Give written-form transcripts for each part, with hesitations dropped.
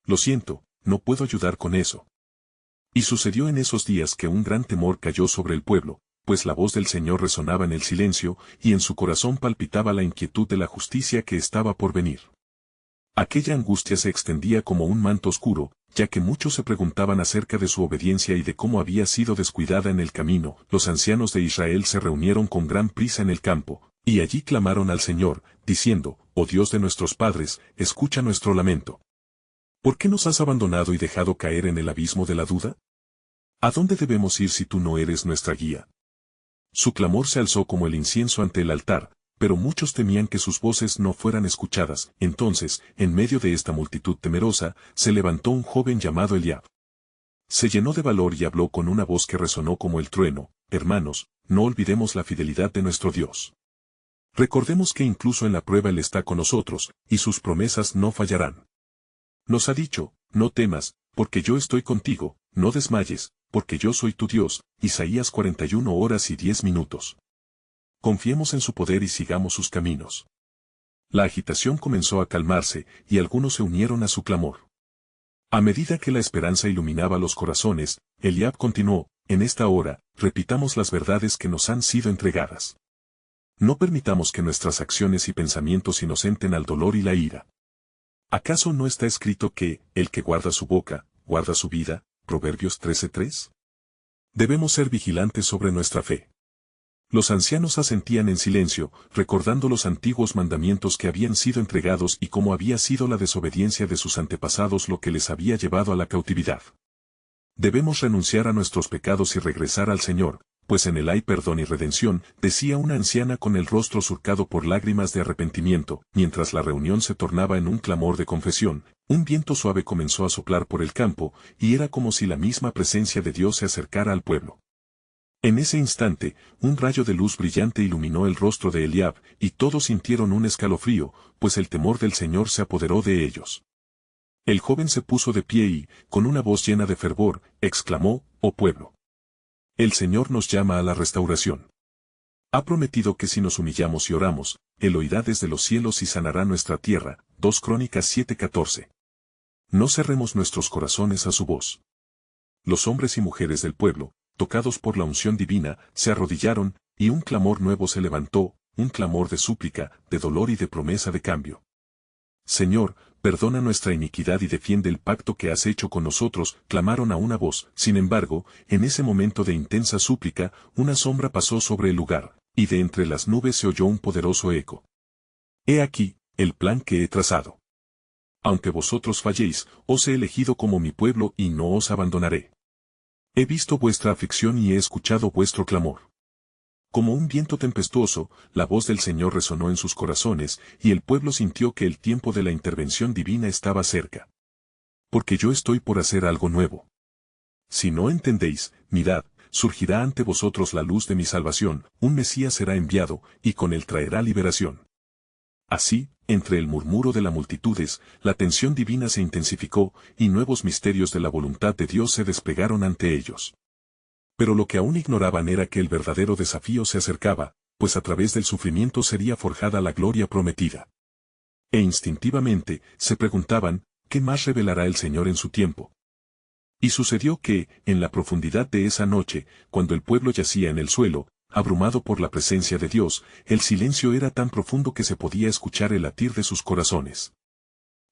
Lo siento, no puedo ayudar con eso. Y sucedió en esos días que un gran temor cayó sobre el pueblo, pues la voz del Señor resonaba en el silencio, y en su corazón palpitaba la inquietud de la justicia que estaba por venir. Aquella angustia se extendía como un manto oscuro, ya que muchos se preguntaban acerca de su obediencia y de cómo había sido descuidada en el camino. Los ancianos de Israel se reunieron con gran prisa en el campo, y allí clamaron al Señor, diciendo, «Oh Dios de nuestros padres, escucha nuestro lamento. ¿Por qué nos has abandonado y dejado caer en el abismo de la duda? ¿A dónde debemos ir si tú no eres nuestra guía?» Su clamor se alzó como el incienso ante el altar, pero muchos temían que sus voces no fueran escuchadas. Entonces, en medio de esta multitud temerosa, se levantó un joven llamado Eliab. Se llenó de valor y habló con una voz que resonó como el trueno, «Hermanos, no olvidemos la fidelidad de nuestro Dios. Recordemos que incluso en la prueba Él está con nosotros, y sus promesas no fallarán. Nos ha dicho, no temas, porque yo estoy contigo, no desmayes, porque yo soy tu Dios». Isaías 41:10. Confiemos en su poder y sigamos sus caminos. La agitación comenzó a calmarse, y algunos se unieron a su clamor. A medida que la esperanza iluminaba los corazones, Eliab continuó, «En esta hora, repitamos las verdades que nos han sido entregadas. No permitamos que nuestras acciones y pensamientos inocenten al dolor y la ira. ¿Acaso no está escrito que, el que guarda su boca, guarda su vida?» Proverbios 13:3. Debemos ser vigilantes sobre nuestra fe. Los ancianos asentían en silencio, recordando los antiguos mandamientos que habían sido entregados y cómo había sido la desobediencia de sus antepasados lo que les había llevado a la cautividad. Debemos renunciar a nuestros pecados y regresar al Señor, pues en Él hay perdón y redención, decía una anciana con el rostro surcado por lágrimas de arrepentimiento. Mientras la reunión se tornaba en un clamor de confesión, un viento suave comenzó a soplar por el campo, y era como si la misma presencia de Dios se acercara al pueblo. En ese instante, un rayo de luz brillante iluminó el rostro de Eliab, y todos sintieron un escalofrío, pues el temor del Señor se apoderó de ellos. El joven se puso de pie y, con una voz llena de fervor, exclamó, «Oh pueblo. El Señor nos llama a la restauración. Ha prometido que si nos humillamos y oramos, Él oirá desde los cielos y sanará nuestra tierra». 2 Crónicas 7:14. No cerremos nuestros corazones a su voz. Los hombres y mujeres del pueblo, tocados por la unción divina, se arrodillaron, y un clamor nuevo se levantó, un clamor de súplica, de dolor y de promesa de cambio. «Señor, perdona nuestra iniquidad y defiende el pacto que has hecho con nosotros», clamaron a una voz. Sin embargo, en ese momento de intensa súplica, una sombra pasó sobre el lugar, y de entre las nubes se oyó un poderoso eco. «He aquí, el plan que he trazado. Aunque vosotros falléis, os he elegido como mi pueblo y no os abandonaré. He visto vuestra aflicción y he escuchado vuestro clamor». Como un viento tempestuoso, la voz del Señor resonó en sus corazones, y el pueblo sintió que el tiempo de la intervención divina estaba cerca. «Porque yo estoy por hacer algo nuevo. Si no entendéis, mirad, surgirá ante vosotros la luz de mi salvación, un Mesías será enviado, y con él traerá liberación». Así, entre el murmuro de las multitudes, la tensión divina se intensificó, y nuevos misterios de la voluntad de Dios se desplegaron ante ellos. Pero lo que aún ignoraban era que el verdadero desafío se acercaba, pues a través del sufrimiento sería forjada la gloria prometida. E instintivamente, se preguntaban, ¿qué más revelará el Señor en su tiempo? Y sucedió que, en la profundidad de esa noche, cuando el pueblo yacía en el suelo, abrumado por la presencia de Dios, el silencio era tan profundo que se podía escuchar el latir de sus corazones.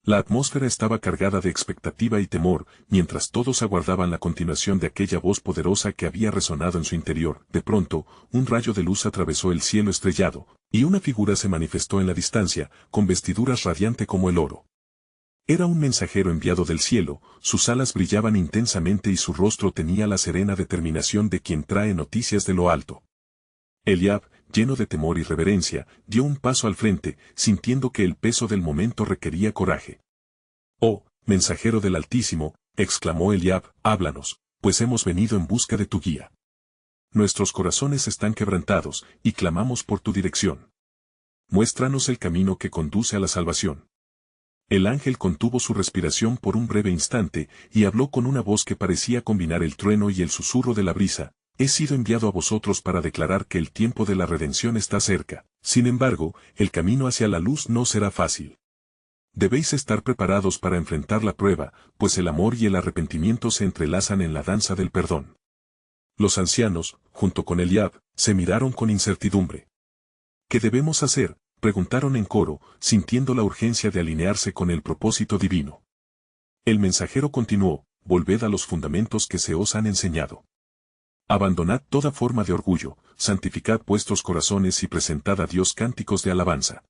La atmósfera estaba cargada de expectativa y temor, mientras todos aguardaban la continuación de aquella voz poderosa que había resonado en su interior. De pronto, un rayo de luz atravesó el cielo estrellado, y una figura se manifestó en la distancia, con vestiduras radiante como el oro. Era un mensajero enviado del cielo, sus alas brillaban intensamente y su rostro tenía la serena determinación de quien trae noticias de lo alto. Eliab, lleno de temor y reverencia, dio un paso al frente, sintiendo que el peso del momento requería coraje. «Oh, mensajero del Altísimo», exclamó Eliab, «háblanos, pues hemos venido en busca de tu guía. Nuestros corazones están quebrantados, y clamamos por tu dirección. Muéstranos el camino que conduce a la salvación». El ángel contuvo su respiración por un breve instante, y habló con una voz que parecía combinar el trueno y el susurro de la brisa. «He sido enviado a vosotros para declarar que el tiempo de la redención está cerca. Sin embargo, el camino hacia la luz no será fácil. Debéis estar preparados para enfrentar la prueba, pues el amor y el arrepentimiento se entrelazan en la danza del perdón. Los ancianos, junto con Eliab, se miraron con incertidumbre. ¿Qué debemos hacer?, preguntaron en coro, sintiendo la urgencia de alinearse con el propósito divino. El mensajero continuó: volved a los fundamentos que se os han enseñado. Abandonad toda forma de orgullo, santificad vuestros corazones y presentad a Dios cánticos de alabanza.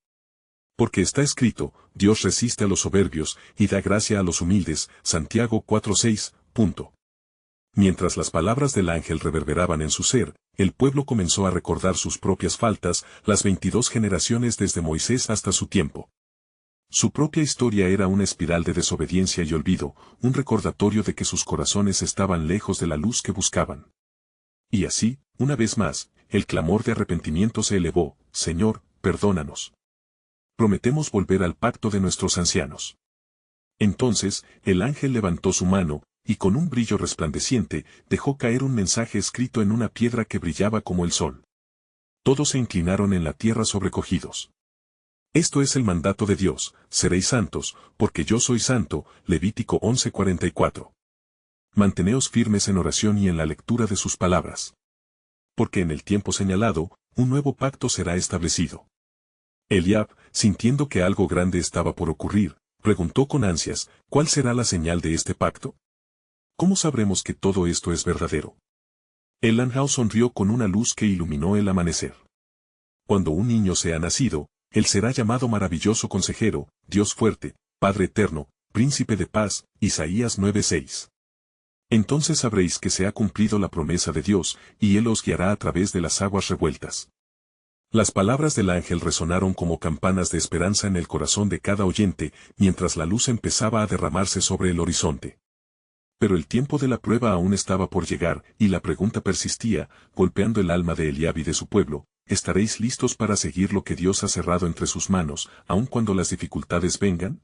Porque está escrito: Dios resiste a los soberbios, y da gracia a los humildes. Santiago 4:6. Mientras las palabras del ángel reverberaban en su ser, el pueblo comenzó a recordar sus propias faltas, las 22 generaciones desde Moisés hasta su tiempo. Su propia historia era una espiral de desobediencia y olvido, un recordatorio de que sus corazones estaban lejos de la luz que buscaban. Y así, una vez más, el clamor de arrepentimiento se elevó: Señor, perdónanos. Prometemos volver al pacto de nuestros ancianos. Entonces, el ángel levantó su mano, y con un brillo resplandeciente, dejó caer un mensaje escrito en una piedra que brillaba como el sol. Todos se inclinaron en la tierra sobrecogidos. Esto es el mandato de Dios: seréis santos, porque yo soy santo. Levítico 11:44. Manteneos firmes en oración y en la lectura de sus palabras. Porque en el tiempo señalado, un nuevo pacto será establecido. Eliab, sintiendo que algo grande estaba por ocurrir, preguntó con ansias: ¿cuál será la señal de este pacto? ¿Cómo sabremos que todo esto es verdadero? El ángel sonrió con una luz que iluminó el amanecer. Cuando un niño sea nacido, él será llamado Maravilloso Consejero, Dios Fuerte, Padre Eterno, Príncipe de Paz. Isaías 9:6. Entonces sabréis que se ha cumplido la promesa de Dios, y Él os guiará a través de las aguas revueltas. Las palabras del ángel resonaron como campanas de esperanza en el corazón de cada oyente, mientras la luz empezaba a derramarse sobre el horizonte. Pero el tiempo de la prueba aún estaba por llegar, y la pregunta persistía, golpeando el alma de Eliab y de su pueblo: ¿estaréis listos para seguir lo que Dios ha cerrado entre sus manos, aun cuando las dificultades vengan?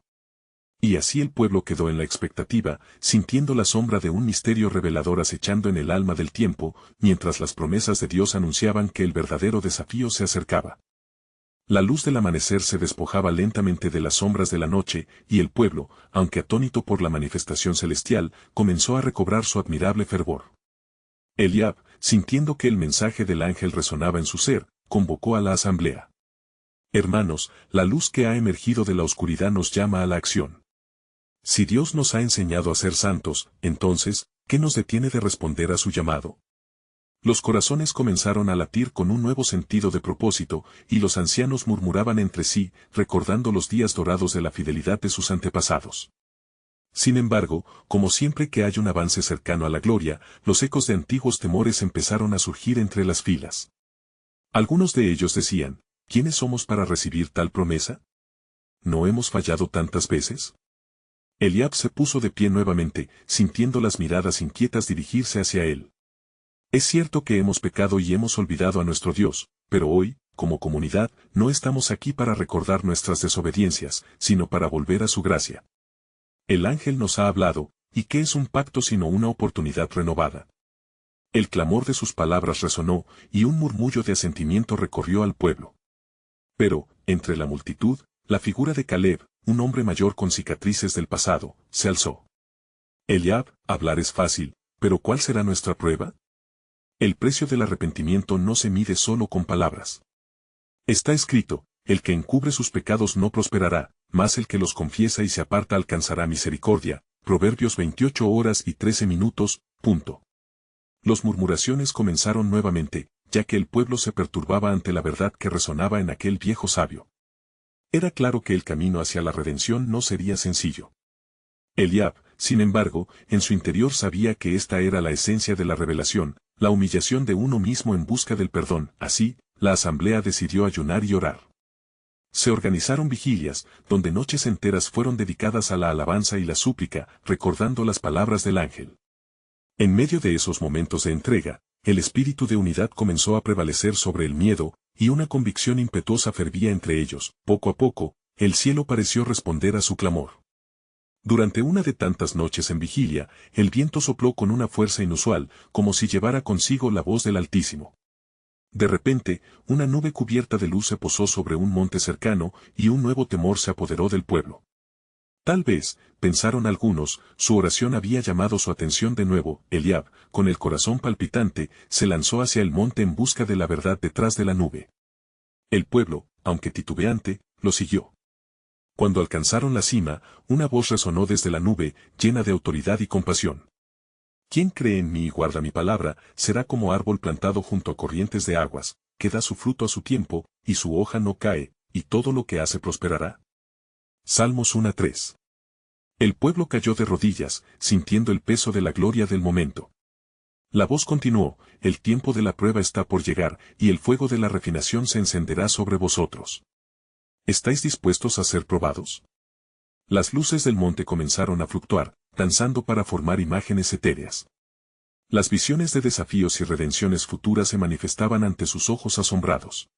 Y así el pueblo quedó en la expectativa, sintiendo la sombra de un misterio revelador acechando en el alma del tiempo, mientras las promesas de Dios anunciaban que el verdadero desafío se acercaba. La luz del amanecer se despojaba lentamente de las sombras de la noche, y el pueblo, aunque atónito por la manifestación celestial, comenzó a recobrar su admirable fervor. Eliab, sintiendo que el mensaje del ángel resonaba en su ser, convocó a la asamblea. Hermanos, la luz que ha emergido de la oscuridad nos llama a la acción. Si Dios nos ha enseñado a ser santos, entonces, ¿qué nos detiene de responder a su llamado? Los corazones comenzaron a latir con un nuevo sentido de propósito, y los ancianos murmuraban entre sí, recordando los días dorados de la fidelidad de sus antepasados. Sin embargo, como siempre que hay un avance cercano a la gloria, los ecos de antiguos temores empezaron a surgir entre las filas. Algunos de ellos decían: ¿quiénes somos para recibir tal promesa? ¿No hemos fallado tantas veces? Eliab se puso de pie nuevamente, sintiendo las miradas inquietas dirigirse hacia él. Es cierto que hemos pecado y hemos olvidado a nuestro Dios, pero hoy, como comunidad, no estamos aquí para recordar nuestras desobediencias, sino para volver a su gracia. El ángel nos ha hablado, ¿y qué es un pacto sino una oportunidad renovada? El clamor de sus palabras resonó, y un murmullo de asentimiento recorrió al pueblo. Pero, entre la multitud, la figura de Caleb, un hombre mayor con cicatrices del pasado, se alzó. Eliab, hablar es fácil, pero ¿cuál será nuestra prueba? El precio del arrepentimiento no se mide solo con palabras. Está escrito: el que encubre sus pecados no prosperará, mas el que los confiesa y se aparta alcanzará misericordia. Proverbios 28:13. Las murmuraciones comenzaron nuevamente, ya que el pueblo se perturbaba ante la verdad que resonaba en aquel viejo sabio. Era claro que el camino hacia la redención no sería sencillo. Eliab, sin embargo, en su interior sabía que esta era la esencia de la revelación, la humillación de uno mismo en busca del perdón. Así, la asamblea decidió ayunar y orar. Se organizaron vigilias, donde noches enteras fueron dedicadas a la alabanza y la súplica, recordando las palabras del ángel. En medio de esos momentos de entrega, el espíritu de unidad comenzó a prevalecer sobre el miedo, y una convicción impetuosa fervía entre ellos. Poco a poco, el cielo pareció responder a su clamor. Durante una de tantas noches en vigilia, el viento sopló con una fuerza inusual, como si llevara consigo la voz del Altísimo. De repente, una nube cubierta de luz se posó sobre un monte cercano, y un nuevo temor se apoderó del pueblo. Tal vez, pensaron algunos, su oración había llamado su atención de nuevo. Eliab, con el corazón palpitante, se lanzó hacia el monte en busca de la verdad detrás de la nube. El pueblo, aunque titubeante, lo siguió. Cuando alcanzaron la cima, una voz resonó desde la nube, llena de autoridad y compasión. Quien cree en mí y guarda mi palabra, será como árbol plantado junto a corrientes de aguas, que da su fruto a su tiempo, y su hoja no cae, y todo lo que hace prosperará. Salmos 1:3. El pueblo cayó de rodillas, sintiendo el peso de la gloria del momento. La voz continuó, el tiempo de la prueba está por llegar, y el fuego de la refinación se encenderá sobre vosotros. ¿Estáis dispuestos a ser probados? Las luces del monte comenzaron a fluctuar, danzando para formar imágenes etéreas. Las visiones de desafíos y redenciones futuras se manifestaban ante sus ojos asombrados.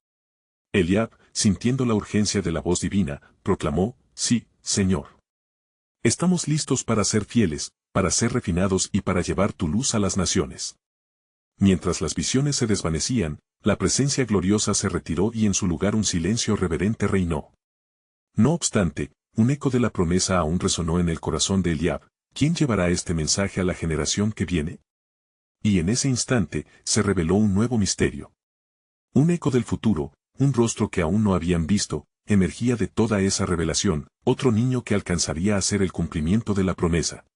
Eliab, sintiendo la urgencia de la voz divina, proclamó, sí, Señor. Estamos listos para ser fieles, para ser refinados y para llevar tu luz a las naciones. Mientras las visiones se desvanecían, la presencia gloriosa se retiró y en su lugar un silencio reverente reinó. No obstante, un eco de la promesa aún resonó en el corazón de Eliab. ¿Quién llevará este mensaje a la generación que viene? Y en ese instante, se reveló un nuevo misterio. Un eco del futuro, un rostro que aún no habían visto, emergía de toda esa revelación, otro niño que alcanzaría a ser el cumplimiento de la promesa.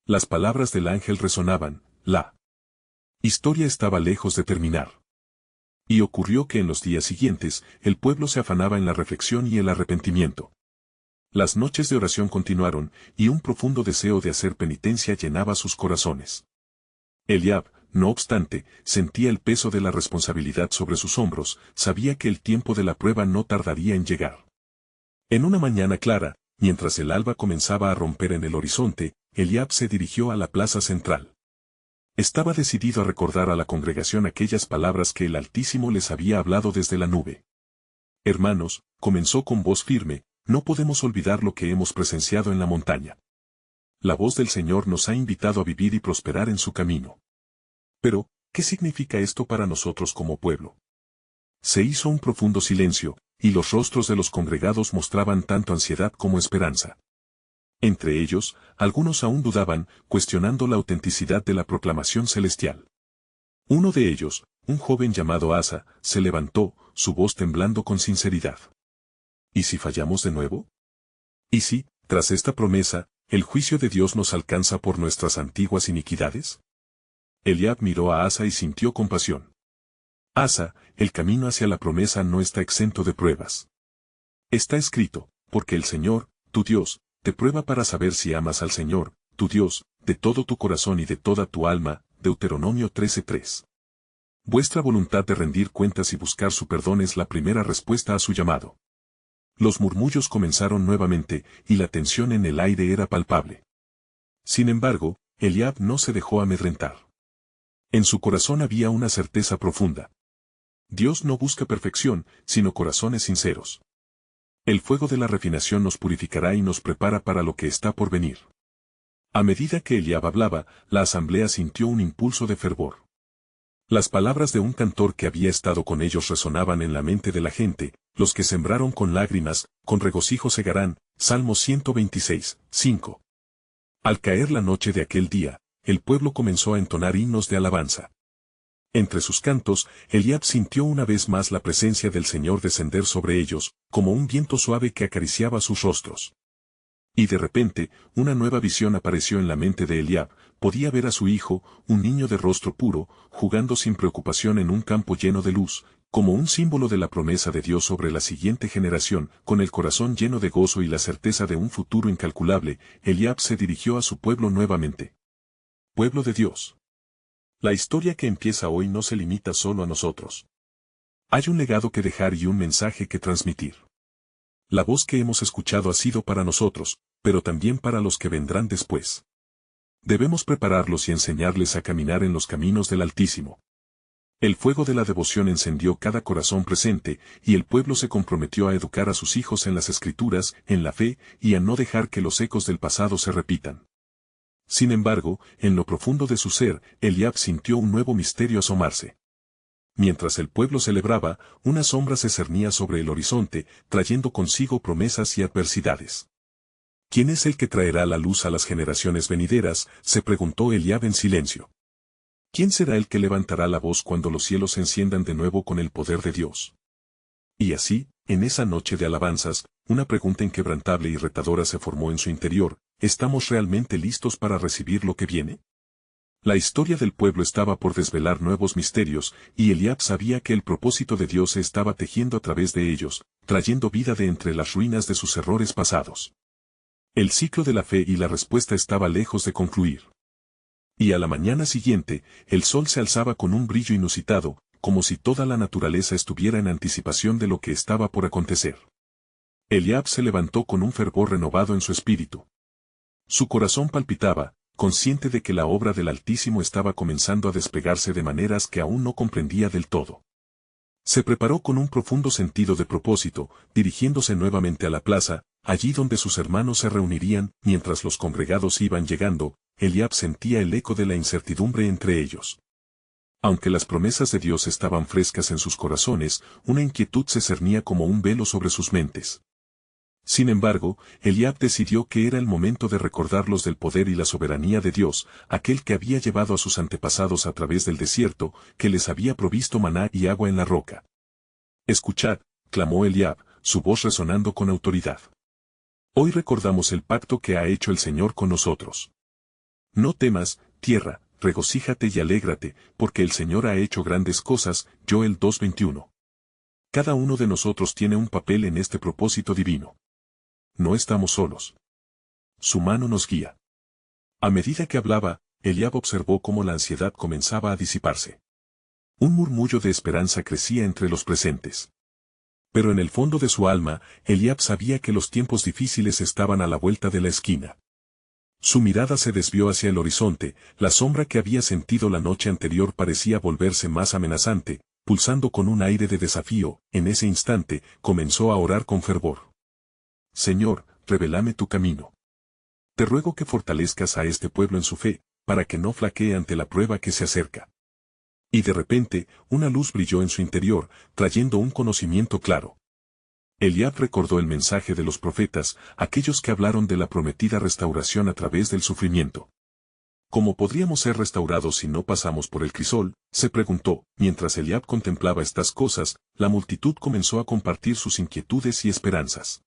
Las palabras del ángel resonaban, la historia estaba lejos de terminar. Y ocurrió que en los días siguientes, el pueblo se afanaba en la reflexión y el arrepentimiento. Las noches de oración continuaron, y un profundo deseo de hacer penitencia llenaba sus corazones. Eliab, no obstante, sentía el peso de la responsabilidad sobre sus hombros, sabía que el tiempo de la prueba no tardaría en llegar. En una mañana clara, mientras el alba comenzaba a romper en el horizonte, Eliab se dirigió a la plaza central. Estaba decidido a recordar a la congregación aquellas palabras que el Altísimo les había hablado desde la nube. Hermanos, comenzó con voz firme, no podemos olvidar lo que hemos presenciado en la montaña. La voz del Señor nos ha invitado a vivir y prosperar en su camino. Pero, ¿qué significa esto para nosotros como pueblo? Se hizo un profundo silencio, y los rostros de los congregados mostraban tanto ansiedad como esperanza. Entre ellos, algunos aún dudaban, cuestionando la autenticidad de la proclamación celestial. Uno de ellos, un joven llamado Asa, se levantó, su voz temblando con sinceridad. ¿Y si fallamos de nuevo? ¿Y si, tras esta promesa, el juicio de Dios nos alcanza por nuestras antiguas iniquidades? Eliab miró a Asa y sintió compasión. Asa, el camino hacia la promesa no está exento de pruebas. Está escrito, porque el Señor, tu Dios, te prueba para saber si amas al Señor, tu Dios, de todo tu corazón y de toda tu alma. Deuteronomio 13:3. Vuestra voluntad de rendir cuentas y buscar su perdón es la primera respuesta a su llamado. Los murmullos comenzaron nuevamente, y la tensión en el aire era palpable. Sin embargo, Eliab no se dejó amedrentar. En su corazón había una certeza profunda. Dios no busca perfección, sino corazones sinceros. El fuego de la refinación nos purificará y nos prepara para lo que está por venir. A medida que Eliab hablaba, la asamblea sintió un impulso de fervor. Las palabras de un cantor que había estado con ellos resonaban en la mente de la gente, los que sembraron con lágrimas, con regocijo segarán, Salmos 126, 5. Al caer la noche de aquel día, el pueblo comenzó a entonar himnos de alabanza. Entre sus cantos, Eliab sintió una vez más la presencia del Señor descender sobre ellos, como un viento suave que acariciaba sus rostros. Y de repente, una nueva visión apareció en la mente de Eliab. Podía ver a su hijo, un niño de rostro puro, jugando sin preocupación en un campo lleno de luz, como un símbolo de la promesa de Dios sobre la siguiente generación. Con el corazón lleno de gozo y la certeza de un futuro incalculable, Eliab se dirigió a su pueblo nuevamente. Pueblo de Dios. La historia que empieza hoy no se limita solo a nosotros. Hay un legado que dejar y un mensaje que transmitir. La voz que hemos escuchado ha sido para nosotros, pero también para los que vendrán después. Debemos prepararlos y enseñarles a caminar en los caminos del Altísimo. El fuego de la devoción encendió cada corazón presente, y el pueblo se comprometió a educar a sus hijos en las Escrituras, en la fe, y a no dejar que los ecos del pasado se repitan. Sin embargo, en lo profundo de su ser, Eliab sintió un nuevo misterio asomarse. Mientras el pueblo celebraba, una sombra se cernía sobre el horizonte, trayendo consigo promesas y adversidades. ¿Quién es el que traerá la luz a las generaciones venideras?, se preguntó Eliab en silencio. ¿Quién será el que levantará la voz cuando los cielos se enciendan de nuevo con el poder de Dios? Y así, en esa noche de alabanzas, una pregunta inquebrantable y retadora se formó en su interior: ¿estamos realmente listos para recibir lo que viene? La historia del pueblo estaba por desvelar nuevos misterios, y Eliab sabía que el propósito de Dios se estaba tejiendo a través de ellos, trayendo vida de entre las ruinas de sus errores pasados. El ciclo de la fe y la respuesta estaba lejos de concluir. Y a la mañana siguiente, el sol se alzaba con un brillo inusitado, como si toda la naturaleza estuviera en anticipación de lo que estaba por acontecer. Eliab se levantó con un fervor renovado en su espíritu. Su corazón palpitaba, consciente de que la obra del Altísimo estaba comenzando a despegarse de maneras que aún no comprendía del todo. Se preparó con un profundo sentido de propósito, dirigiéndose nuevamente a la plaza, allí donde sus hermanos se reunirían. Mientras los congregados iban llegando, Eliab sentía el eco de la incertidumbre entre ellos. Aunque las promesas de Dios estaban frescas en sus corazones, una inquietud se cernía como un velo sobre sus mentes. Sin embargo, Eliab decidió que era el momento de recordarlos del poder y la soberanía de Dios, aquel que había llevado a sus antepasados a través del desierto, que les había provisto maná y agua en la roca. «Escuchad», clamó Eliab, su voz resonando con autoridad. «Hoy recordamos el pacto que ha hecho el Señor con nosotros. No temas, tierra, regocíjate y alégrate, porque el Señor ha hecho grandes cosas». Joel 2:21. Cada uno de nosotros tiene un papel en este propósito divino. No estamos solos. Su mano nos guía. A medida que hablaba, Eliab observó cómo la ansiedad comenzaba a disiparse. Un murmullo de esperanza crecía entre los presentes. Pero en el fondo de su alma, Eliab sabía que los tiempos difíciles estaban a la vuelta de la esquina. Su mirada se desvió hacia el horizonte, la sombra que había sentido la noche anterior parecía volverse más amenazante, pulsando con un aire de desafío. En ese instante, comenzó a orar con fervor. «Señor, revélame tu camino. Te ruego que fortalezcas a este pueblo en su fe, para que no flaquee ante la prueba que se acerca». Y de repente, una luz brilló en su interior, trayendo un conocimiento claro. Eliab recordó el mensaje de los profetas, aquellos que hablaron de la prometida restauración a través del sufrimiento. ¿Cómo podríamos ser restaurados si no pasamos por el crisol?, se preguntó. Mientras Eliab contemplaba estas cosas, la multitud comenzó a compartir sus inquietudes y esperanzas.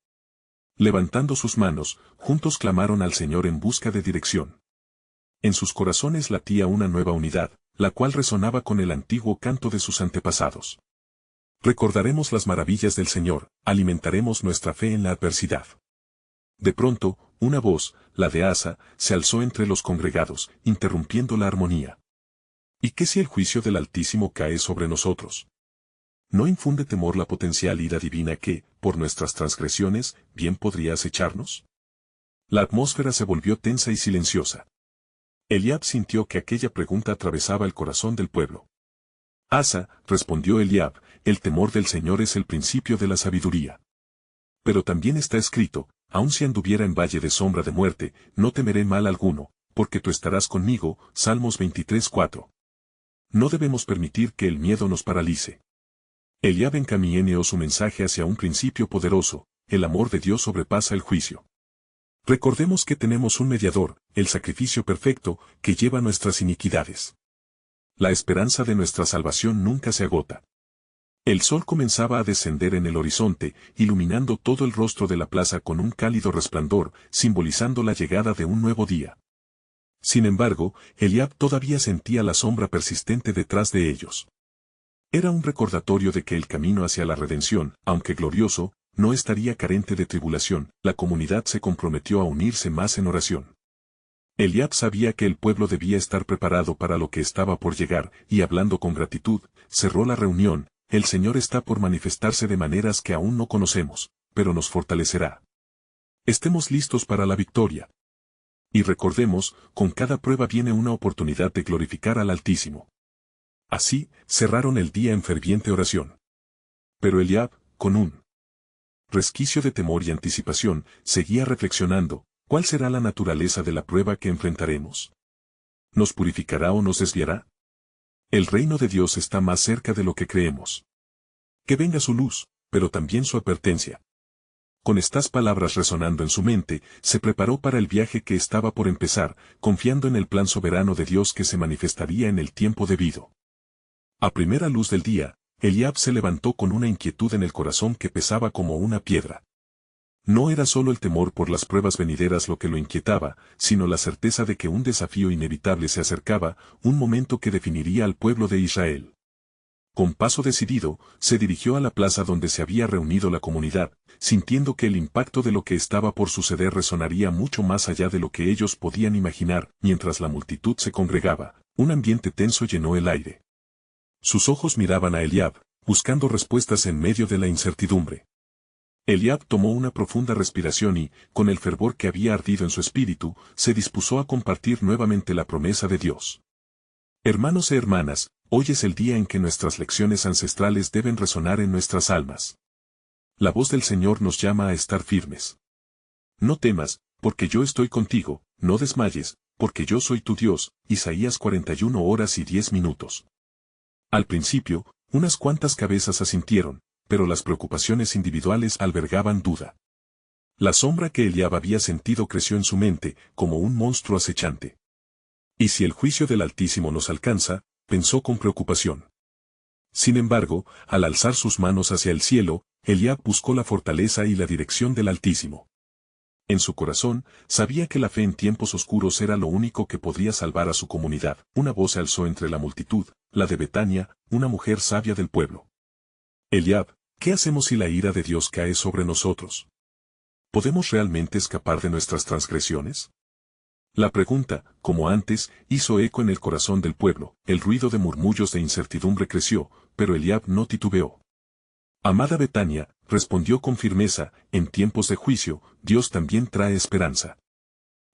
Levantando sus manos, juntos clamaron al Señor en busca de dirección. En sus corazones latía una nueva unidad, la cual resonaba con el antiguo canto de sus antepasados. Recordaremos las maravillas del Señor, alimentaremos nuestra fe en la adversidad. De pronto, una voz, la de Asa, se alzó entre los congregados, interrumpiendo la armonía. ¿Y qué si el juicio del Altísimo cae sobre nosotros? ¿No infunde temor la potencial ira divina que, por nuestras transgresiones, bien podría acecharnos? La atmósfera se volvió tensa y silenciosa. Eliab sintió que aquella pregunta atravesaba el corazón del pueblo. «Asa», respondió Eliab, «el temor del Señor es el principio de la sabiduría. Pero también está escrito: aun si anduviera en valle de sombra de muerte, no temeré mal alguno, porque tú estarás conmigo». Salmos 23:4. No debemos permitir que el miedo nos paralice. Eliab encaminó su mensaje hacia un principio poderoso: el amor de Dios sobrepasa el juicio. Recordemos que tenemos un mediador, el sacrificio perfecto, que lleva nuestras iniquidades. La esperanza de nuestra salvación nunca se agota. El sol comenzaba a descender en el horizonte, iluminando todo el rostro de la plaza con un cálido resplandor, simbolizando la llegada de un nuevo día. Sin embargo, Eliab todavía sentía la sombra persistente detrás de ellos. Era un recordatorio de que el camino hacia la redención, aunque glorioso, no estaría carente de tribulación. La comunidad se comprometió a unirse más en oración. Eliab sabía que el pueblo debía estar preparado para lo que estaba por llegar, y hablando con gratitud, cerró la reunión. «El Señor está por manifestarse de maneras que aún no conocemos, pero nos fortalecerá. Estemos listos para la victoria. Y recordemos, con cada prueba viene una oportunidad de glorificar al Altísimo». Así, cerraron el día en ferviente oración. Pero Eliab, con un resquicio de temor y anticipación, seguía reflexionando: ¿cuál será la naturaleza de la prueba que enfrentaremos? ¿Nos purificará o nos desviará? El reino de Dios está más cerca de lo que creemos. Que venga su luz, pero también su advertencia. Con estas palabras resonando en su mente, se preparó para el viaje que estaba por empezar, confiando en el plan soberano de Dios que se manifestaría en el tiempo debido. A primera luz del día, Eliab se levantó con una inquietud en el corazón que pesaba como una piedra. No era solo el temor por las pruebas venideras lo que lo inquietaba, sino la certeza de que un desafío inevitable se acercaba, un momento que definiría al pueblo de Israel. Con paso decidido, se dirigió a la plaza donde se había reunido la comunidad, sintiendo que el impacto de lo que estaba por suceder resonaría mucho más allá de lo que ellos podían imaginar. Mientras la multitud se congregaba, un ambiente tenso llenó el aire. Sus ojos miraban a Eliab, buscando respuestas en medio de la incertidumbre. Eliab tomó una profunda respiración y, con el fervor que había ardido en su espíritu, se dispuso a compartir nuevamente la promesa de Dios. Hermanos y hermanas, hoy es el día en que nuestras lecciones ancestrales deben resonar en nuestras almas. La voz del Señor nos llama a estar firmes. No temas, porque yo estoy contigo, no desmayes, porque yo soy tu Dios. Isaías 41:10. Al principio, unas cuantas cabezas asintieron, pero las preocupaciones individuales albergaban duda. La sombra que Eliab había sentido creció en su mente, como un monstruo acechante. ¿Y si el juicio del Altísimo nos alcanza?, pensó con preocupación. Sin embargo, al alzar sus manos hacia el cielo, Eliab buscó la fortaleza y la dirección del Altísimo. En su corazón, sabía que la fe en tiempos oscuros era lo único que podría salvar a su comunidad. Una voz se alzó entre la multitud, la de Betania, una mujer sabia del pueblo. Eliab, ¿qué hacemos si la ira de Dios cae sobre nosotros? ¿Podemos realmente escapar de nuestras transgresiones? La pregunta, como antes, hizo eco en el corazón del pueblo. El ruido de murmullos de incertidumbre creció, pero Eliab no titubeó. Amada Betania, respondió con firmeza, en tiempos de juicio, Dios también trae esperanza.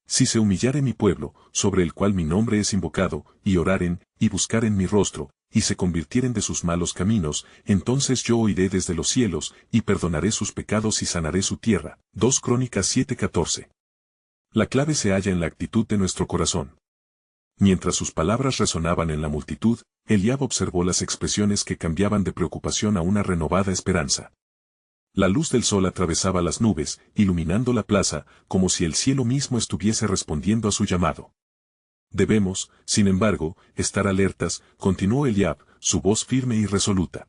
Si se humillare mi pueblo, sobre el cual mi nombre es invocado, y oraren, y buscaren mi rostro, y se convirtieren de sus malos caminos, entonces yo oiré desde los cielos, y perdonaré sus pecados y sanaré su tierra. 2 Crónicas 7:14. La clave se halla en la actitud de nuestro corazón. Mientras sus palabras resonaban en la multitud, Eliab observó las expresiones que cambiaban de preocupación a una renovada esperanza. La luz del sol atravesaba las nubes, iluminando la plaza, como si el cielo mismo estuviese respondiendo a su llamado. Debemos, sin embargo, estar alertas, continuó Eliab, su voz firme y resoluta.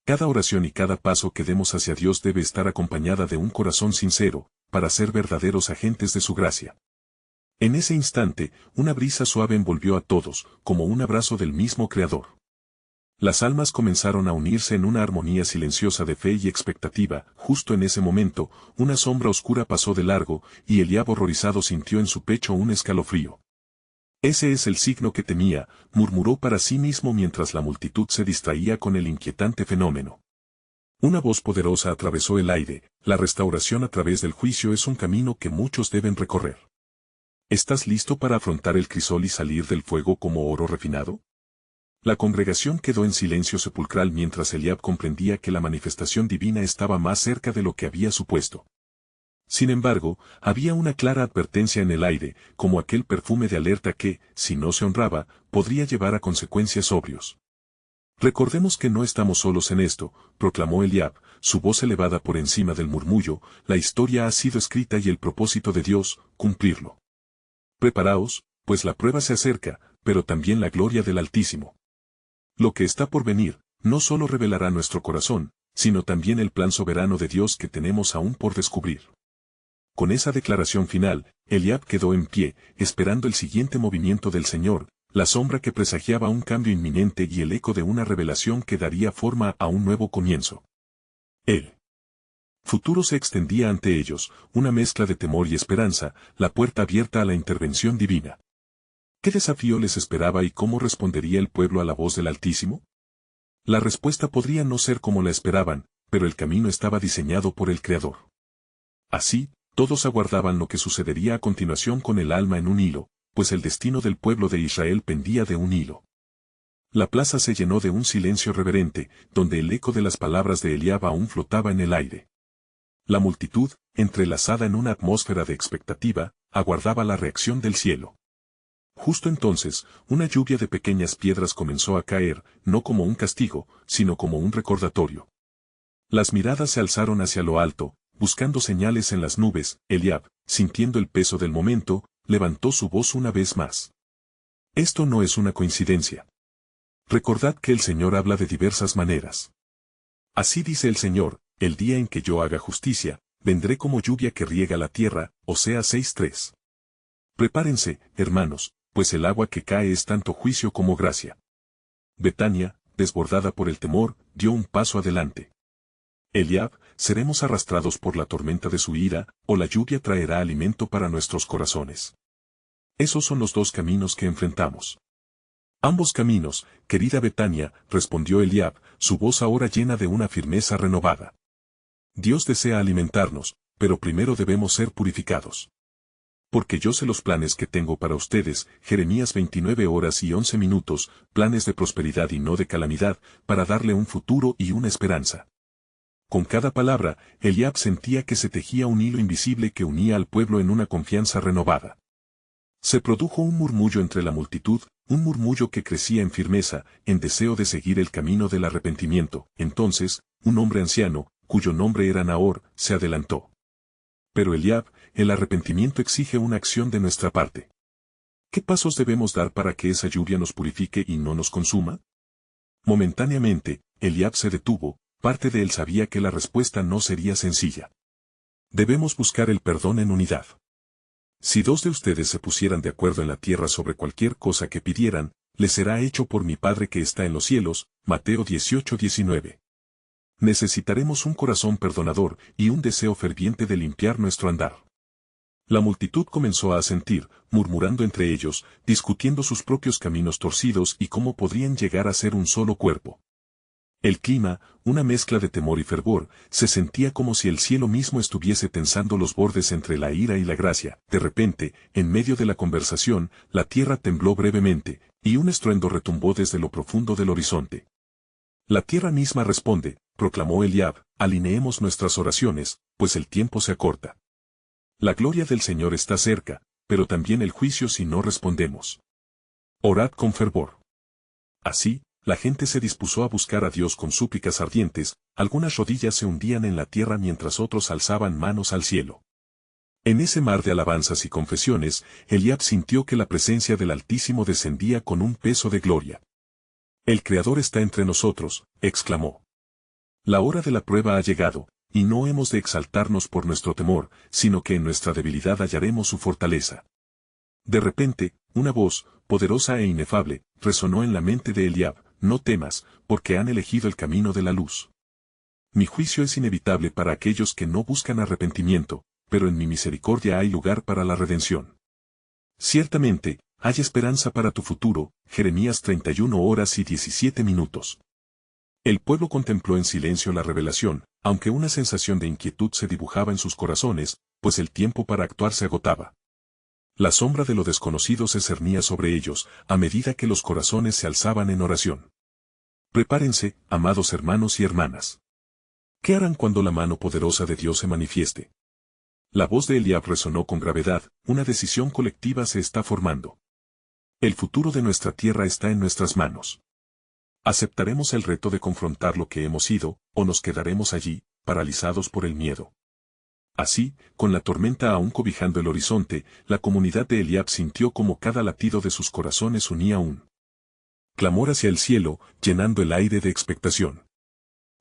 Cada oración y cada paso que demos hacia Dios debe estar acompañada de un corazón sincero, para ser verdaderos agentes de su gracia. En ese instante, una brisa suave envolvió a todos, como un abrazo del mismo Creador. Las almas comenzaron a unirse en una armonía silenciosa de fe y expectativa. Justo en ese momento, una sombra oscura pasó de largo, y Eliab horrorizado sintió en su pecho un escalofrío. Ese es el signo que temía, murmuró para sí mismo mientras la multitud se distraía con el inquietante fenómeno. Una voz poderosa atravesó el aire: la restauración a través del juicio es un camino que muchos deben recorrer. ¿Estás listo para afrontar el crisol y salir del fuego como oro refinado? La congregación quedó en silencio sepulcral mientras Eliab comprendía que la manifestación divina estaba más cerca de lo que había supuesto. Sin embargo, había una clara advertencia en el aire, como aquel perfume de alerta que, si no se honraba, podría llevar a consecuencias obvios. Recordemos que no estamos solos en esto, proclamó Eliab, su voz elevada por encima del murmullo: la historia ha sido escrita y el propósito de Dios, cumplirlo. Preparaos, pues la prueba se acerca, pero también la gloria del Altísimo. Lo que está por venir, no solo revelará nuestro corazón, sino también el plan soberano de Dios que tenemos aún por descubrir. Con esa declaración final, Eliab quedó en pie, esperando el siguiente movimiento del Señor, la sombra que presagiaba un cambio inminente y el eco de una revelación que daría forma a un nuevo comienzo. El futuro se extendía ante ellos, una mezcla de temor y esperanza, la puerta abierta a la intervención divina. ¿Qué desafío les esperaba y cómo respondería el pueblo a la voz del Altísimo? La respuesta podría no ser como la esperaban, pero el camino estaba diseñado por el Creador. Así, todos aguardaban lo que sucedería a continuación con el alma en un hilo, pues el destino del pueblo de Israel pendía de un hilo. La plaza se llenó de un silencio reverente, donde el eco de las palabras de Eliab aún flotaba en el aire. La multitud, entrelazada en una atmósfera de expectativa, aguardaba la reacción del cielo. Justo entonces, una lluvia de pequeñas piedras comenzó a caer, no como un castigo, sino como un recordatorio. Las miradas se alzaron hacia lo alto, buscando señales en las nubes. Eliab, sintiendo el peso del momento, levantó su voz una vez más. Esto no es una coincidencia. Recordad que el Señor habla de diversas maneras. Así dice el Señor, el día en que yo haga justicia, vendré como lluvia que riega la tierra, Oseas 6:3. Prepárense, hermanos, pues el agua que cae es tanto juicio como gracia. Betania, desbordada por el temor, dio un paso adelante. Eliab, seremos arrastrados por la tormenta de su ira, o la lluvia traerá alimento para nuestros corazones. Esos son los dos caminos que enfrentamos. Ambos caminos, querida Betania, respondió Eliab, su voz ahora llena de una firmeza renovada. Dios desea alimentarnos, pero primero debemos ser purificados. Porque yo sé los planes que tengo para ustedes, Jeremías 29:11, planes de prosperidad y no de calamidad, para darle un futuro y una esperanza. Con cada palabra, Eliab sentía que se tejía un hilo invisible que unía al pueblo en una confianza renovada. Se produjo un murmullo entre la multitud, un murmullo que crecía en firmeza, en deseo de seguir el camino del arrepentimiento. Entonces, un hombre anciano, cuyo nombre era Nahor, se adelantó. Pero Eliab, el arrepentimiento exige una acción de nuestra parte. ¿Qué pasos debemos dar para que esa lluvia nos purifique y no nos consuma? Momentáneamente, Eliab se detuvo, parte de él sabía que la respuesta no sería sencilla. Debemos buscar el perdón en unidad. Si dos de ustedes se pusieran de acuerdo en la tierra sobre cualquier cosa que pidieran, les será hecho por mi Padre que está en los cielos, Mateo 18:19. Necesitaremos un corazón perdonador y un deseo ferviente de limpiar nuestro andar. La multitud comenzó a asentir, murmurando entre ellos, discutiendo sus propios caminos torcidos y cómo podrían llegar a ser un solo cuerpo. El clima, una mezcla de temor y fervor, se sentía como si el cielo mismo estuviese tensando los bordes entre la ira y la gracia. De repente, en medio de la conversación, la tierra tembló brevemente, y un estruendo retumbó desde lo profundo del horizonte. La tierra misma responde, proclamó Eliab, alineemos nuestras oraciones, pues el tiempo se acorta. La gloria del Señor está cerca, pero también el juicio si no respondemos. Orad con fervor. Así, la gente se dispuso a buscar a Dios con súplicas ardientes, algunas rodillas se hundían en la tierra mientras otros alzaban manos al cielo. En ese mar de alabanzas y confesiones, Eliab sintió que la presencia del Altísimo descendía con un peso de gloria. El Creador está entre nosotros, exclamó. La hora de la prueba ha llegado, y no hemos de exaltarnos por nuestro temor, sino que en nuestra debilidad hallaremos su fortaleza. De repente, una voz, poderosa e inefable, resonó en la mente de Eliab: no temas, porque han elegido el camino de la luz. Mi juicio es inevitable para aquellos que no buscan arrepentimiento, pero en mi misericordia hay lugar para la redención. Ciertamente, hay esperanza para tu futuro. Jeremías 31:17. El pueblo contempló en silencio la revelación, aunque una sensación de inquietud se dibujaba en sus corazones, pues el tiempo para actuar se agotaba. La sombra de lo desconocido se cernía sobre ellos, a medida que los corazones se alzaban en oración. Prepárense, amados hermanos y hermanas. ¿Qué harán cuando la mano poderosa de Dios se manifieste? La voz de Eliab resonó con gravedad: una decisión colectiva se está formando. El futuro de nuestra tierra está en nuestras manos. ¿Aceptaremos el reto de confrontar lo que hemos sido, o nos quedaremos allí, paralizados por el miedo? Así, con la tormenta aún cobijando el horizonte, la comunidad de Eliab sintió como cada latido de sus corazones unía un clamor hacia el cielo, llenando el aire de expectación.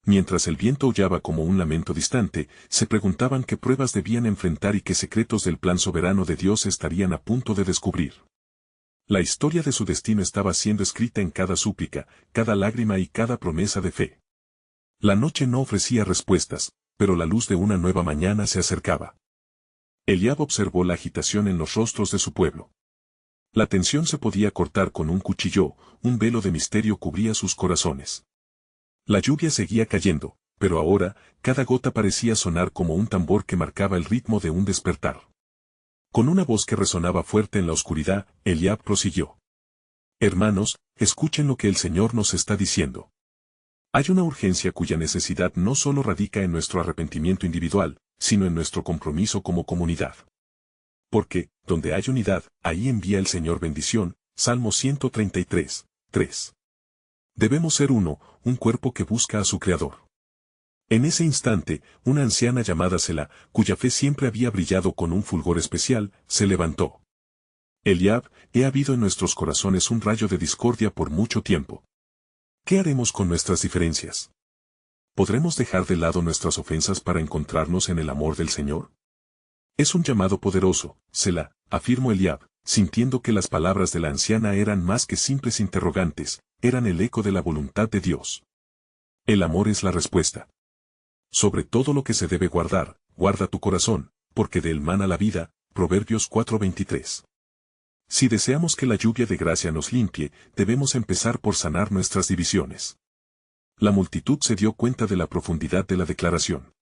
Mientras el viento aullaba como un lamento distante, se preguntaban qué pruebas debían enfrentar y qué secretos del plan soberano de Dios estarían a punto de descubrir. La historia de su destino estaba siendo escrita en cada súplica, cada lágrima y cada promesa de fe. La noche no ofrecía respuestas, pero la luz de una nueva mañana se acercaba. Eliab observó la agitación en los rostros de su pueblo. La tensión se podía cortar con un cuchillo, un velo de misterio cubría sus corazones. La lluvia seguía cayendo, pero ahora, cada gota parecía sonar como un tambor que marcaba el ritmo de un despertar. Con una voz que resonaba fuerte en la oscuridad, Eliab prosiguió: hermanos, escuchen lo que el Señor nos está diciendo. Hay una urgencia cuya necesidad no solo radica en nuestro arrepentimiento individual, sino en nuestro compromiso como comunidad. Porque, donde hay unidad, ahí envía el Señor bendición. Salmo 133:3. Debemos ser uno, un cuerpo que busca a su Creador. En ese instante, una anciana llamada Sela, cuya fe siempre había brillado con un fulgor especial, se levantó. Eliab, he habido en nuestros corazones un rayo de discordia por mucho tiempo. ¿Qué haremos con nuestras diferencias? ¿Podremos dejar de lado nuestras ofensas para encontrarnos en el amor del Señor? Es un llamado poderoso, Sela, afirmó Eliab, sintiendo que las palabras de la anciana eran más que simples interrogantes, eran el eco de la voluntad de Dios. El amor es la respuesta. Sobre todo lo que se debe guardar, guarda tu corazón, porque de él mana la vida. Proverbios 4:23. Si deseamos que la lluvia de gracia nos limpie, debemos empezar por sanar nuestras divisiones. La multitud se dio cuenta de la profundidad de la declaración.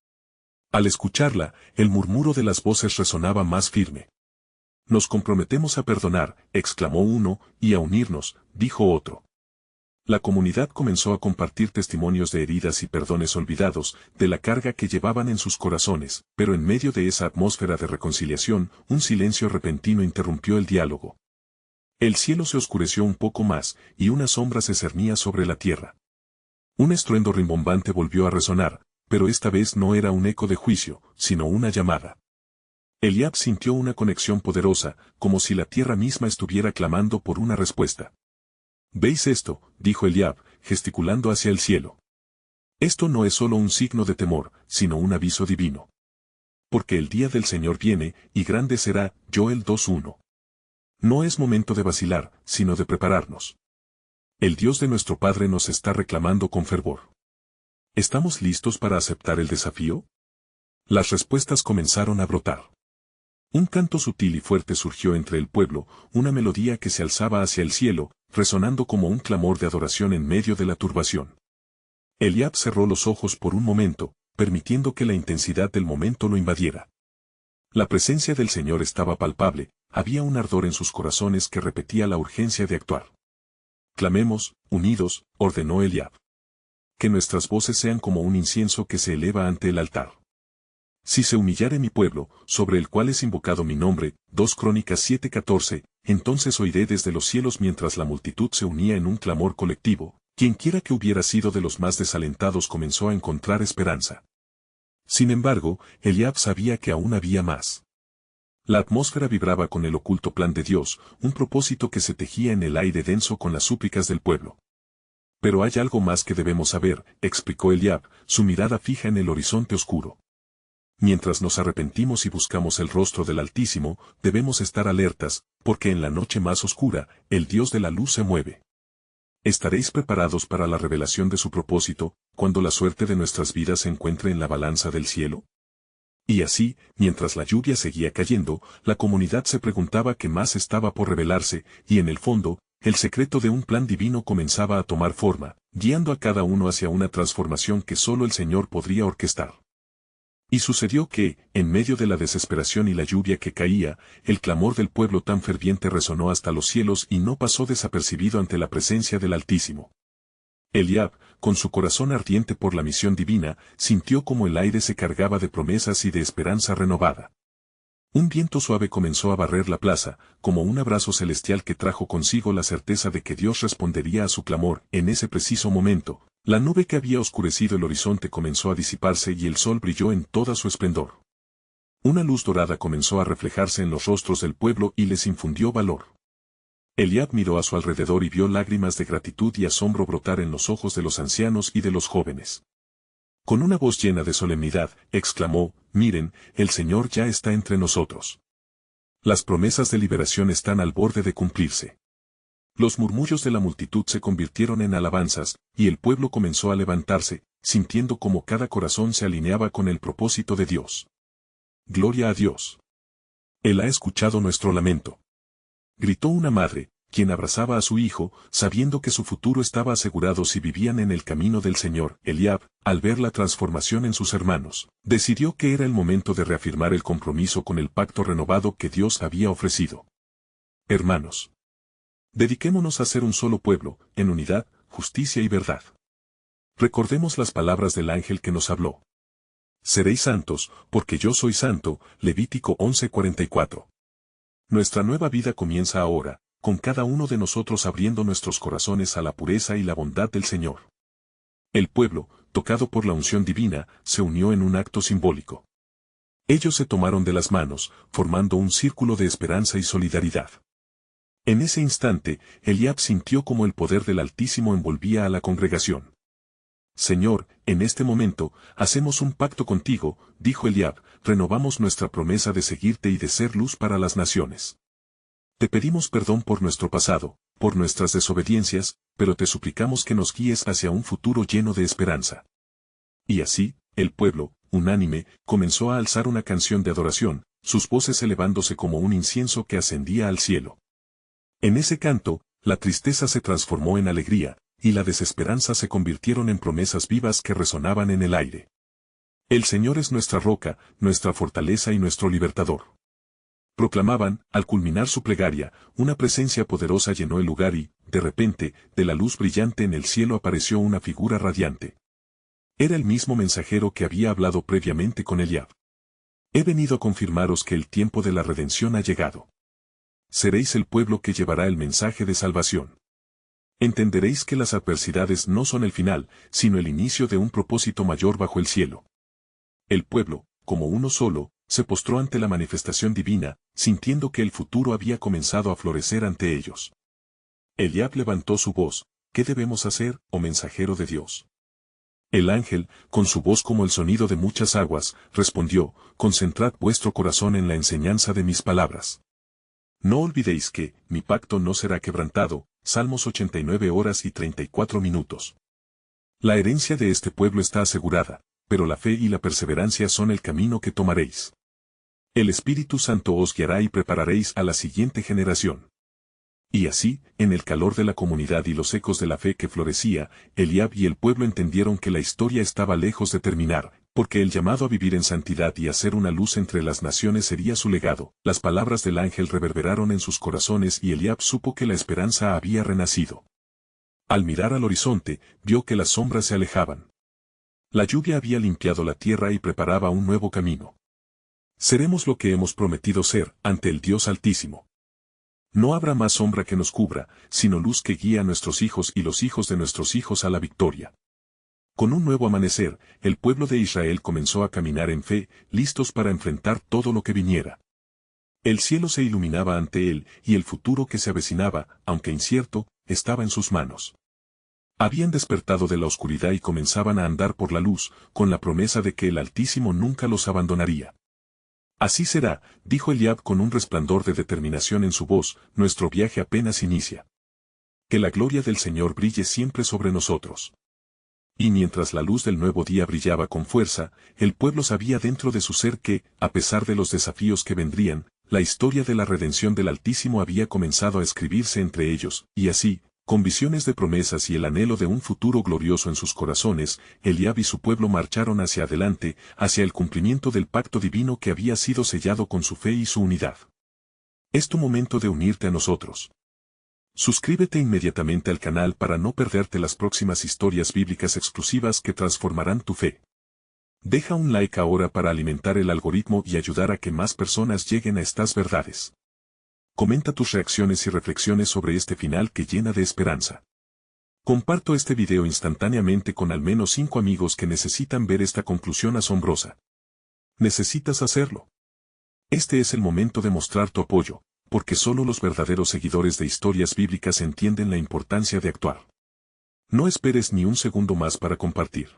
Al escucharla, el murmuro de las voces resonaba más firme. Nos comprometemos a perdonar, exclamó uno, y a unirnos, dijo otro. La comunidad comenzó a compartir testimonios de heridas y perdones olvidados, de la carga que llevaban en sus corazones, pero en medio de esa atmósfera de reconciliación, un silencio repentino interrumpió el diálogo. El cielo se oscureció un poco más, y una sombra se cernía sobre la tierra. Un estruendo rimbombante volvió a resonar, pero esta vez no era un eco de juicio, sino una llamada. Eliab sintió una conexión poderosa, como si la tierra misma estuviera clamando por una respuesta. ¿Veis esto?, dijo Eliab, gesticulando hacia el cielo. Esto no es solo un signo de temor, sino un aviso divino. Porque el día del Señor viene, y grande será. Joel 2:1. No es momento de vacilar, sino de prepararnos. El Dios de nuestro Padre nos está reclamando con fervor. ¿Estamos listos para aceptar el desafío? Las respuestas comenzaron a brotar. Un canto sutil y fuerte surgió entre el pueblo, una melodía que se alzaba hacia el cielo, resonando como un clamor de adoración en medio de la turbación. Eliab cerró los ojos por un momento, permitiendo que la intensidad del momento lo invadiera. La presencia del Señor estaba palpable, había un ardor en sus corazones que repetía la urgencia de actuar. Clamemos, unidos, ordenó Eliab. Que nuestras voces sean como un incienso que se eleva ante el altar. Si se humillare mi pueblo, sobre el cual es invocado mi nombre, 2 Crónicas 7:14, entonces oiré desde los cielos mientras la multitud se unía en un clamor colectivo, quienquiera que hubiera sido de los más desalentados comenzó a encontrar esperanza. Sin embargo, Eliab sabía que aún había más. La atmósfera vibraba con el oculto plan de Dios, un propósito que se tejía en el aire denso con las súplicas del pueblo. Pero hay algo más que debemos saber, explicó Eliab, su mirada fija en el horizonte oscuro. Mientras nos arrepentimos y buscamos el rostro del Altísimo, debemos estar alertas, porque en la noche más oscura, el Dios de la luz se mueve. ¿Estaréis preparados para la revelación de su propósito, cuando la suerte de nuestras vidas se encuentre en la balanza del cielo? Y así, mientras la lluvia seguía cayendo, la comunidad se preguntaba qué más estaba por revelarse, y en el fondo, el secreto de un plan divino comenzaba a tomar forma, guiando a cada uno hacia una transformación que solo el Señor podría orquestar. Y sucedió que, en medio de la desesperación y la lluvia que caía, el clamor del pueblo tan ferviente resonó hasta los cielos y no pasó desapercibido ante la presencia del Altísimo. Eliab, con su corazón ardiente por la misión divina, sintió como el aire se cargaba de promesas y de esperanza renovada. Un viento suave comenzó a barrer la plaza, como un abrazo celestial que trajo consigo la certeza de que Dios respondería a su clamor. En ese preciso momento, la nube que había oscurecido el horizonte comenzó a disiparse y el sol brilló en toda su esplendor. Una luz dorada comenzó a reflejarse en los rostros del pueblo y les infundió valor. Eliab miró a su alrededor y vio lágrimas de gratitud y asombro brotar en los ojos de los ancianos y de los jóvenes. Con una voz llena de solemnidad, exclamó: «Miren, el Señor ya está entre nosotros. Las promesas de liberación están al borde de cumplirse». Los murmullos de la multitud se convirtieron en alabanzas, y el pueblo comenzó a levantarse, sintiendo como cada corazón se alineaba con el propósito de Dios. «Gloria a Dios. Él ha escuchado nuestro lamento», gritó una madre, quien abrazaba a su hijo, sabiendo que su futuro estaba asegurado si vivían en el camino del Señor. Eliab, al ver la transformación en sus hermanos, decidió que era el momento de reafirmar el compromiso con el pacto renovado que Dios había ofrecido. Hermanos, dediquémonos a ser un solo pueblo, en unidad, justicia y verdad. Recordemos las palabras del ángel que nos habló. Seréis santos, porque yo soy santo. Levítico 11:44. Nuestra nueva vida comienza ahora, con cada uno de nosotros abriendo nuestros corazones a la pureza y la bondad del Señor. El pueblo, tocado por la unción divina, se unió en un acto simbólico. Ellos se tomaron de las manos, formando un círculo de esperanza y solidaridad. En ese instante, Eliab sintió como el poder del Altísimo envolvía a la congregación. Señor, en este momento, hacemos un pacto contigo, dijo Eliab, renovamos nuestra promesa de seguirte y de ser luz para las naciones. Te pedimos perdón por nuestro pasado, por nuestras desobediencias, pero te suplicamos que nos guíes hacia un futuro lleno de esperanza. Y así, el pueblo, unánime, comenzó a alzar una canción de adoración, sus voces elevándose como un incienso que ascendía al cielo. En ese canto, la tristeza se transformó en alegría, y la desesperanza se convirtieron en promesas vivas que resonaban en el aire. El Señor es nuestra roca, nuestra fortaleza y nuestro libertador. Proclamaban, al culminar su plegaria, una presencia poderosa llenó el lugar y, de repente, de la luz brillante en el cielo apareció una figura radiante. Era el mismo mensajero que había hablado previamente con Eliab. He venido a confirmaros que el tiempo de la redención ha llegado. Seréis el pueblo que llevará el mensaje de salvación. Entenderéis que las adversidades no son el final, sino el inicio de un propósito mayor bajo el cielo. El pueblo, como uno solo, se postró ante la manifestación divina, sintiendo que el futuro había comenzado a florecer ante ellos. Eliab levantó su voz, ¿qué debemos hacer, oh mensajero de Dios? El ángel, con su voz como el sonido de muchas aguas, respondió, concentrad vuestro corazón en la enseñanza de mis palabras. No olvidéis que, mi pacto no será quebrantado, Salmos 89 horas y 34 minutos. La herencia de este pueblo está asegurada, pero la fe y la perseverancia son el camino que tomaréis. El Espíritu Santo os guiará y prepararéis a la siguiente generación. Y así, en el calor de la comunidad y los ecos de la fe que florecía, Eliab y el pueblo entendieron que la historia estaba lejos de terminar, porque el llamado a vivir en santidad y a ser una luz entre las naciones sería su legado. Las palabras del ángel reverberaron en sus corazones y Eliab supo que la esperanza había renacido. Al mirar al horizonte, vio que las sombras se alejaban. La lluvia había limpiado la tierra y preparaba un nuevo camino. Seremos lo que hemos prometido ser, ante el Dios Altísimo. No habrá más sombra que nos cubra, sino luz que guía a nuestros hijos y los hijos de nuestros hijos a la victoria. Con un nuevo amanecer, el pueblo de Israel comenzó a caminar en fe, listos para enfrentar todo lo que viniera. El cielo se iluminaba ante él, y el futuro que se avecinaba, aunque incierto, estaba en sus manos. Habían despertado de la oscuridad y comenzaban a andar por la luz, con la promesa de que el Altísimo nunca los abandonaría. Así será, dijo Eliab con un resplandor de determinación en su voz, nuestro viaje apenas inicia. Que la gloria del Señor brille siempre sobre nosotros. Y mientras la luz del nuevo día brillaba con fuerza, el pueblo sabía dentro de su ser que, a pesar de los desafíos que vendrían, la historia de la redención del Altísimo había comenzado a escribirse entre ellos, y así, con visiones de promesas y el anhelo de un futuro glorioso en sus corazones, Eliab y su pueblo marcharon hacia adelante, hacia el cumplimiento del pacto divino que había sido sellado con su fe y su unidad. Es tu momento de unirte a nosotros. Suscríbete inmediatamente al canal para no perderte las próximas historias bíblicas exclusivas que transformarán tu fe. Deja un like ahora para alimentar el algoritmo y ayudar a que más personas lleguen a estas verdades. Comenta tus reacciones y reflexiones sobre este final que llena de esperanza. Comparto este video instantáneamente con al menos 5 amigos que necesitan ver esta conclusión asombrosa. Necesitas hacerlo. Este es el momento de mostrar tu apoyo, porque solo los verdaderos seguidores de historias bíblicas entienden la importancia de actuar. No esperes ni un segundo más para compartir.